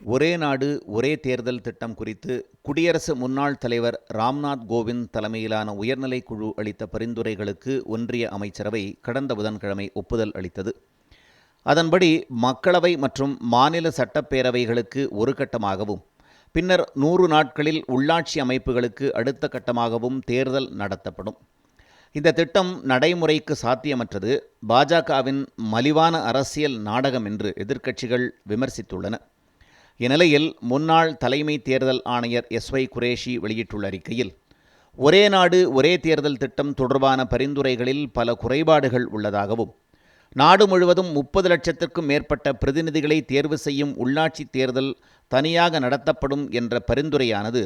ஒரே நாடு ஒரே தேர்தல் திட்டம் குறித்து குடியரசு முன்னாள் தலைவர் ராம்நாத் கோவிந்த் தலைமையிலான உயர்நிலைக் குழு அளித்த பரிந்துரைகளுக்கு ஒன்றிய அமைச்சரவை கடந்த புதன்கிழமை ஒப்புதல் அளித்தது. அதன்படி மக்களவை மற்றும் மாநில சட்டப்பேரவைகளுக்கு ஒரு கட்டமாகவும், பின்னர் 100 நாட்களில் உள்ளாட்சி அமைப்புகளுக்கு அடுத்த கட்டமாகவும் தேர்தல் நடத்தப்படும். இந்த திட்டம் நடைமுறைக்கு சாத்தியமற்றது, பாஜகவின் மலிவான அரசியல் நாடகம் என்று எதிர்க்கட்சிகள் விமர்சித்துள்ளன. இந்நிலையில் முன்னாள் தலைமை தேர்தல் ஆணையர் எஸ்.ஒய். குரேஷி வெளியிட்டுள்ள அறிக்கையில், ஒரே நாடு ஒரே தேர்தல் திட்டம் தொடர்பான பரிந்துரைகளில் பல குறைபாடுகள் உள்ளதாகவும், நாடு முழுவதும் 30 லட்சத்திற்கும் மேற்பட்ட பிரதிநிதிகளை தேர்வு செய்யும் உள்ளாட்சி தேர்தல் தனியாக நடத்தப்படும் என்ற பரிந்துரையானது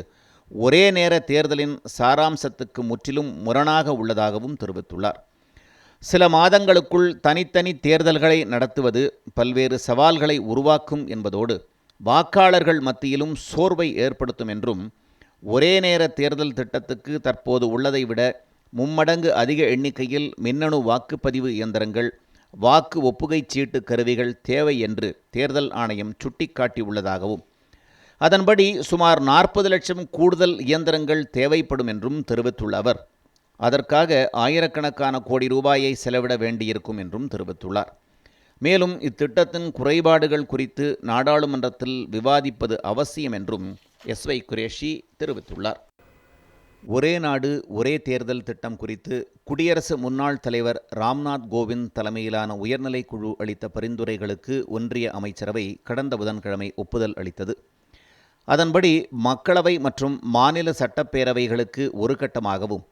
ஒரே நேர தேர்தலின் சாராம்சத்துக்கு முற்றிலும் முரணாக உள்ளதாகவும் தெரிவித்துள்ளார். சில மாதங்களுக்குள் தனித்தனி தேர்தல்களை நடத்துவது பல்வேறு சவால்களை உருவாக்கும் என்பதோடு வாக்காளர்கள் மத்தியிலும் சோர்வை ஏற்படுத்தும் என்றும், ஒரே நேர தேர்தல் திட்டத்துக்கு தற்போது உள்ளதை விட மும்மடங்கு அதிக எண்ணிக்கையில் மின்னணு வாக்குப்பதிவு இயந்திரங்கள், வாக்கு ஒப்புகைச் சீட்டு கருவிகள் தேவை என்று தேர்தல் ஆணையம் சுட்டிக்காட்டியுள்ளதாகவும், அதன்படி சுமார் 40 லட்சம் கூடுதல் இயந்திரங்கள் தேவைப்படும் என்றும் தெரிவித்துள்ள அவர், அதற்காக ஆயிரக்கணக்கான கோடி ரூபாயை செலவிட வேண்டியிருக்கும் என்றும் தெரிவித்துள்ளார். மேலும் இத்திட்டத்தின் குறைபாடுகள் குறித்து நாடாளுமன்றத்தில் விவாதிப்பது அவசியம் என்றும் எஸ்.ஒய். குரேஷி தெரிவித்துள்ளார். ஒரே நாடு ஒரே தேர்தல் திட்டம் குறித்து குடியரசு முன்னாள் தலைவர் ராம்நாத் கோவிந்த் தலைமையிலான உயர்நிலைக் குழு அளித்த பரிந்துரைகளுக்கு ஒன்றிய அமைச்சரவை கடந்த புதன்கிழமை ஒப்புதல் அளித்தது. அதன்படி மக்களவை மற்றும் மாநில சட்டப்பேரவைகளுக்கு ஒரு கட்டமாகவும்,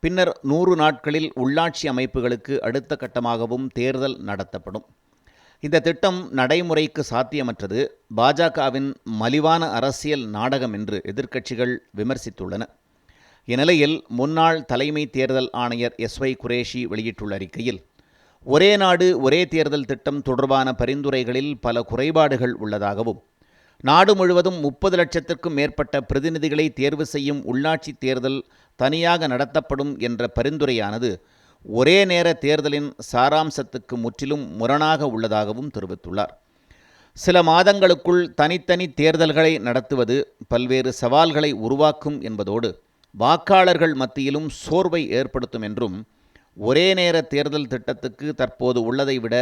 பின்னர் 100 நாட்களில் உள்ளாட்சி அமைப்புகளுக்கு அடுத்த கட்டமாகவும் தேர்தல் நடத்தப்படும். இந்த திட்டம் நடைமுறைக்கு சாத்தியமற்றது, பாஜகவின் மலிவான அரசியல் நாடகம் என்று எதிர்க்கட்சிகள் விமர்சித்துள்ளன. இந்நிலையில் முன்னாள் தலைமை தேர்தல் ஆணையர் எஸ்.ஒய். குரேஷி வெளியிட்டுள்ள அறிக்கையில், ஒரே நாடு ஒரே தேர்தல் திட்டம் தொடர்பான பரிந்துரைகளில் பல குறைபாடுகள் உள்ளதாகவும், நாடு முழுவதும் 30 லட்சத்திற்கும் மேற்பட்ட பிரதிநிதிகளை தேர்வு செய்யும் உள்ளாட்சி தேர்தல் தனியாக நடத்தப்படும் என்ற பரிந்துரையானது ஒரே நேர தேர்தலின் சாராம்சத்துக்கு முற்றிலும் முரணாக உள்ளதாகவும் தெரிவித்துள்ளார். சில மாதங்களுக்குள் தனித்தனி தேர்தல்களை நடத்துவது பல்வேறு சவால்களை உருவாக்கும் என்பதோடு வாக்காளர்கள் மத்தியிலும் சோர்வை ஏற்படுத்தும் என்றும், ஒரே நேர தேர்தல் திட்டத்துக்கு தற்போது உள்ளதை விட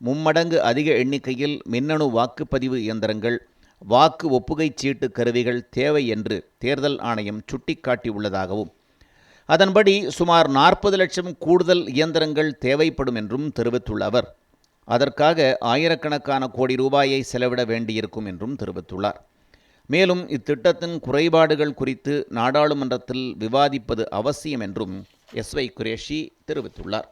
மும்மடங்கு அதிக எண்ணிக்கையில் மின்னணு வாக்குப்பதிவு இயந்திரங்கள், வாக்கு ஒப்புகைச் சீட்டு கருவிகள் தேவை என்று தேர்தல் ஆணையம் சுட்டிக்காட்டியுள்ளதாகவும், அதன்படி சுமார் 40 லட்சம் கூடுதல் இயந்திரங்கள் தேவைப்படும் என்றும் தெரிவித்துள்ள அவர், அதற்காக ஆயிரக்கணக்கான கோடி ரூபாயை செலவிட வேண்டியிருக்கும் என்றும் தெரிவித்துள்ளார். மேலும் இத்திட்டத்தின் குறைபாடுகள் குறித்து நாடாளுமன்றத்தில் விவாதிப்பது அவசியம் என்றும் எஸ்.ஒய். குரேஷி தெரிவித்துள்ளார்.